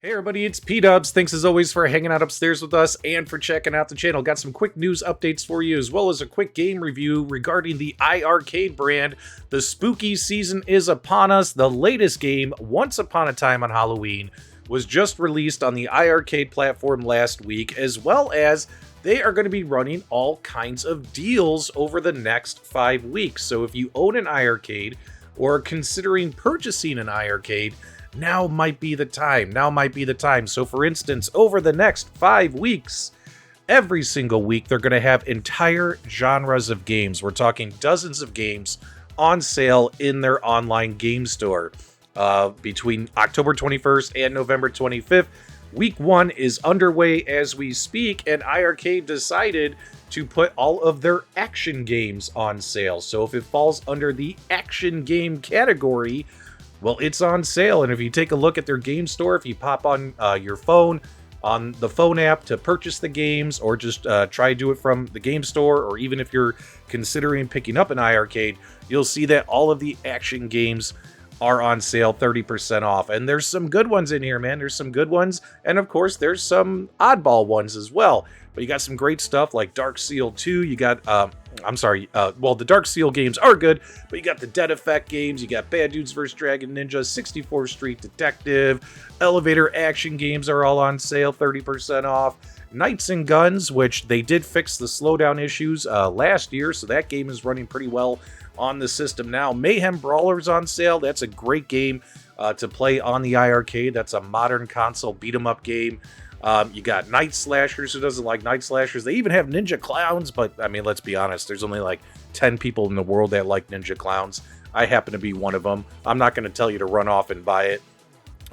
Hey everybody, it's PDubs. Thanks as always for hanging out upstairs with us and for checking out the channel. Got some quick news updates for you as well as a quick game review regarding the iiRcade brand. The spooky season is upon us. The latest game, Once Upon a Time on Halloween, was just released on the iiRcade platform last week, as well as they are going to be running all kinds of deals over the next 5 weeks. So if you own an iiRcade or are considering purchasing an iiRcade, now might be the time. So for instance, over the next 5 weeks, every single week, they're going to have entire genres of games. We're talking dozens of games on sale in their online game store. Between October 21st and November 25th, week 1 is underway as we speak, and iiRcade decided to put all of their action games on sale. So if it falls under the action game category, well, it's on sale. And if you take a look at their game store, if you pop on your phone, on the phone app to purchase the games, or just try to do it from the game store, or even if you're considering picking up an iiRcade, you'll see that all of the action games are on sale 30% off. And there's some good ones in here, man. There's some good ones. And of course, there's some oddball ones as well. But you got some great stuff like Dark Seal 2. You got, well, the Dark Seal games are good, but you got the Dead Effect games. You got Bad Dudes vs. Dragon Ninja, 64th Street Detective, Elevator action games are all on sale, 30% off. Knights and Guns, which they did fix the slowdown issues last year, so that game is running pretty well on the system now. Mayhem Brawler's on sale. That's a great game to play on the iiRcade. That's a modern console beat-em-up game. You got Night Slashers. Who doesn't like Night Slashers? They even have Ninja Clowns, but I mean, let's be honest, there's only like 10 people in the world that like Ninja Clowns. I happen to be one of them. I'm not going to tell you to run off and buy it.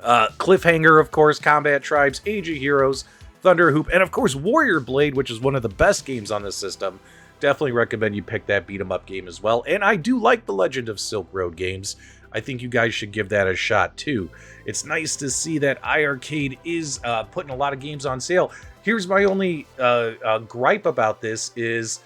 Cliffhanger, of course, Combat Tribes, Age of Heroes, Thunder Hoop, and of course Warrior Blade, which is one of the best games on the system. Definitely recommend you pick that beat-em-up game as well. And I do like the Legend of Silk Road games. I think you guys should give that a shot too. It's nice to see that iiRcade is putting a lot of games on sale. Here's my only gripe about this is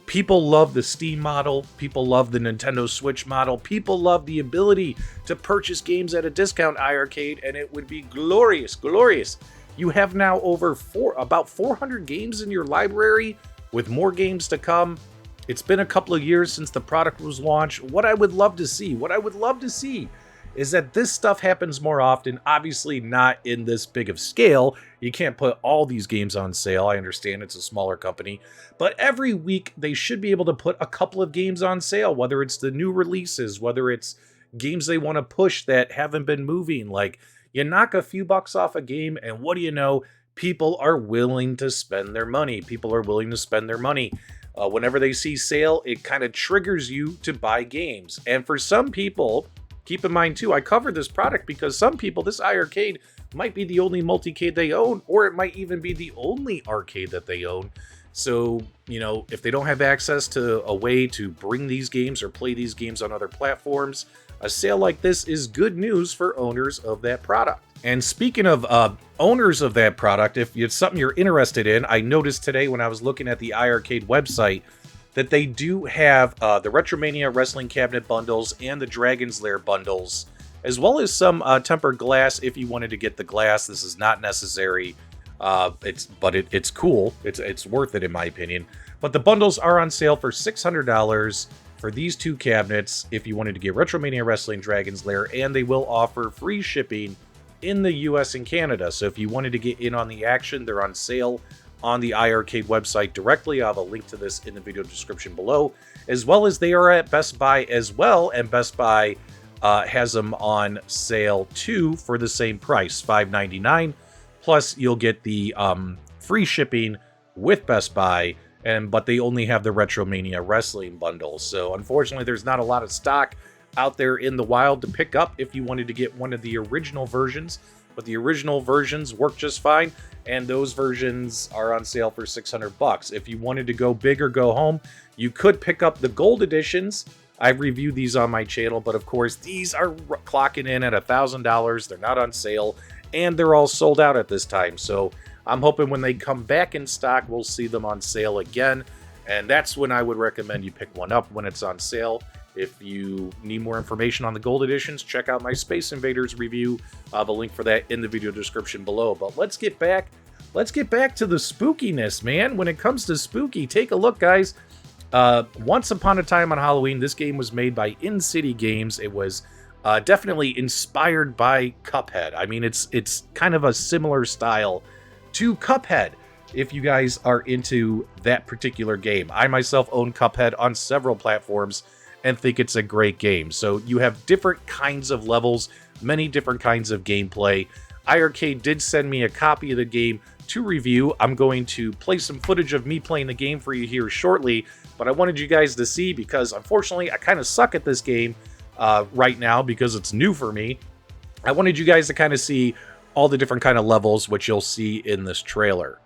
people love the Steam model. People love the Nintendo Switch model. People love the ability to purchase games at a discount iiRcade, and it would be glorious, glorious. You have now about 400 games in your library, with more games to come. It's been a couple of years since the product was launched. What I would love to see is that this stuff happens more often. Obviously not in this big of scale. You can't put all these games on sale. I understand it's a smaller company. But every week they should be able to put a couple of games on sale, whether it's the new releases, whether it's games they want to push that haven't been moving. Like, you knock a few bucks off a game, and what do you know? People are willing to spend their money. Whenever they see sale, it kind of triggers you to buy games. And for some people, keep in mind too, I covered this product because some people, this iiRcade might be the only multi-cade they own, or it might even be the only arcade that they own. So, you know, if they don't have access to a way to bring these games or play these games on other platforms, a sale like this is good news for owners of that product. And speaking of owners of that product, if it's something you're interested in, I noticed today when I was looking at the iiRcade website that they do have the Retromania Wrestling Cabinet bundles and the Dragon's Lair bundles, as well as some tempered glass if you wanted to get the glass. This is not necessary, it's cool. It's worth it in my opinion. But the bundles are on sale for $600 for these two cabinets if you wanted to get Retromania Wrestling Dragon's Lair, and they will offer free shipping in the US and Canada. So if you wanted to get in on the action, they're on sale on the iiRcade website directly. I'll have a link to this in the video description below, as well as they are at Best Buy as well, and Best Buy has them on sale too for the same price, $5.99. Plus you'll get the free shipping with Best Buy, but they only have the Retromania Wrestling bundle. So unfortunately, there's not a lot of stock out there in the wild to pick up if you wanted to get one of the original versions, but the original versions work just fine, and those versions are on sale for $600. If you wanted to go big or go home, you could pick up the gold editions. I've reviewed these on my channel, but of course these are clocking in at $1,000. They're not on sale, and they're all sold out at this time. So I'm hoping when they come back in stock, we'll see them on sale again, and that's when I would recommend you pick one up, when it's on sale. If you need more information on the gold editions, check out my Space Invaders review. I'll have a link for that in the video description below. But let's get back to the spookiness, man. When it comes to spooky, take a look, guys. Once Upon a Time on Halloween, this game was made by InCiti Games. It was definitely inspired by Cuphead. I mean, it's kind of a similar style to Cuphead, if you guys are into that particular game. I myself own Cuphead on several platforms and think it's a great game. So you have different kinds of levels, many different kinds of gameplay. iiRcade did send me a copy of the game to review. I'm going to play some footage of me playing the game for you here shortly, but I wanted you guys to see, because unfortunately I kind of suck at this game right now because it's new for me. I wanted you guys to kind of see all the different kind of levels, which you'll see in this trailer.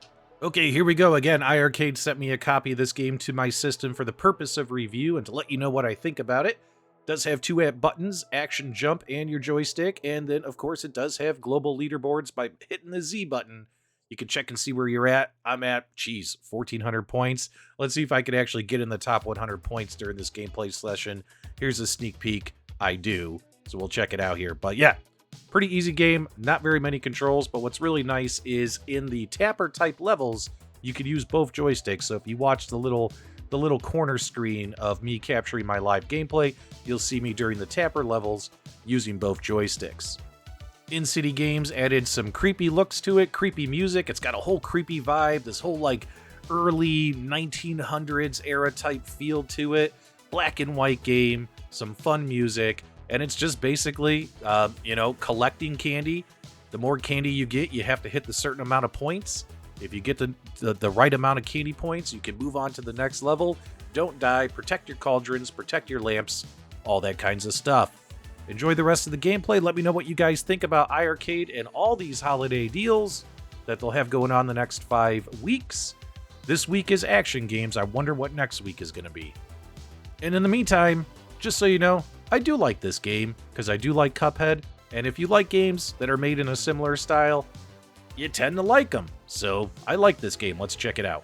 Okay, here we go again. iiRcade sent me a copy of this game to my system for the purpose of review and to let you know what I think about it. It does have 2 buttons, action, jump, and your joystick, and then of course it does have global leaderboards. By hitting the Z button, you can check and see where you're at. I'm at, 1,400 points. Let's see if I could actually get in the top 100 points during this gameplay session. Here's a sneak peek. I do, so we'll check it out here. But yeah, pretty easy game, not very many controls, but what's really nice is in the tapper type levels, you can use both joysticks. So if you watch the little corner screen of me capturing my live gameplay, you'll see me during the tapper levels using both joysticks. InCiti Games added some creepy looks to it, creepy music. It's got a whole creepy vibe, this whole like early 1900s era type feel to it. Black and white game, some fun music. And it's just basically, collecting candy. The more candy you get, you have to hit the certain amount of points. If you get the right amount of candy points, you can move on to the next level. Don't die, protect your cauldrons, protect your lamps, all that kinds of stuff. Enjoy the rest of the gameplay. Let me know what you guys think about iiRcade and all these holiday deals that they'll have going on the next 5 weeks. This week is action games. I wonder what next week is going to be. And in the meantime, just so you know, I do like this game, because I do like Cuphead, and if you like games that are made in a similar style, you tend to like them. So I like this game. Let's check it out.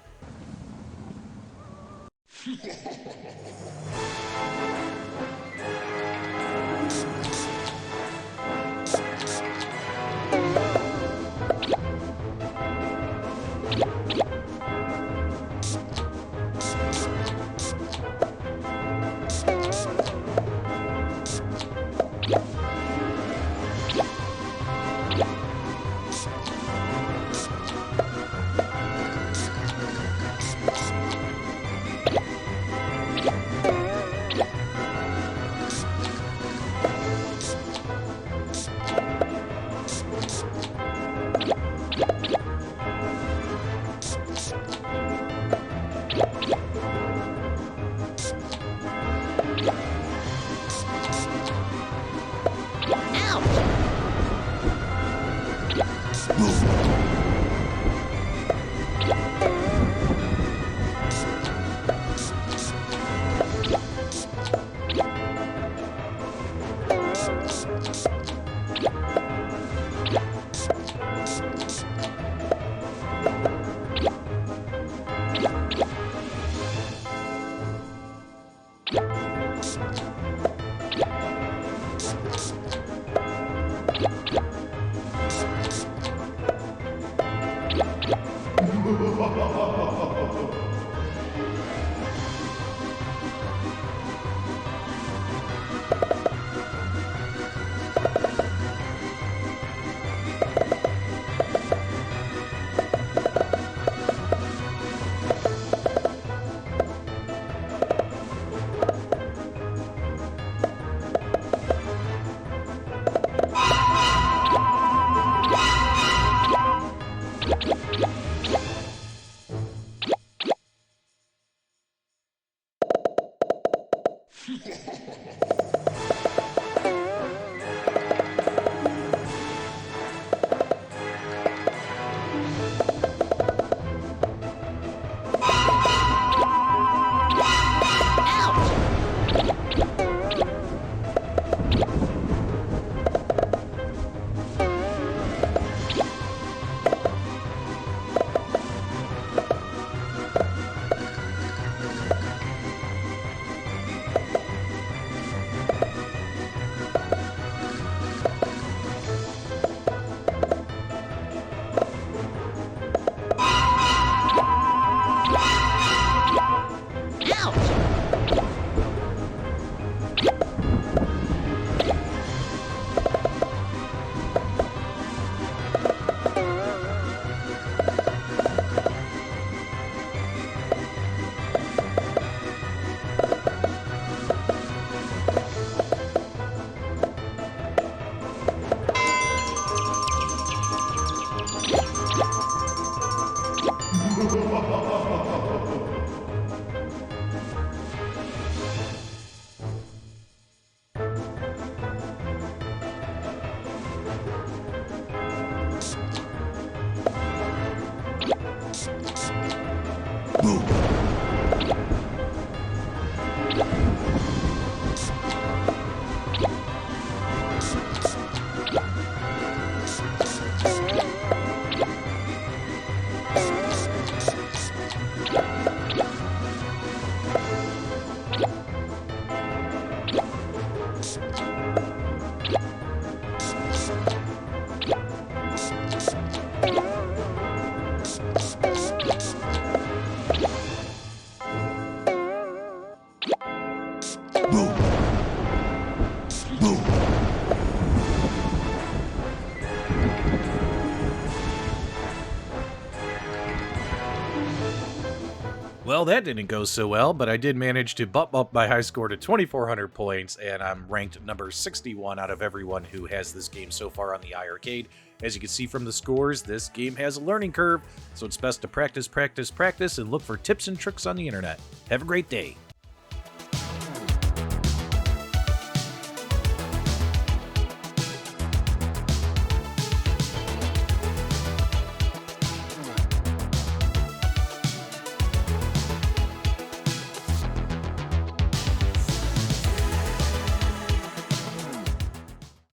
Well, that didn't go so well, but I did manage to bump up my high score to 2,400 points, and I'm ranked number 61 out of everyone who has this game so far on the iiRcade. As you can see from the scores, this game has a learning curve, so it's best to practice, practice, practice, and look for tips and tricks on the internet. Have a great day.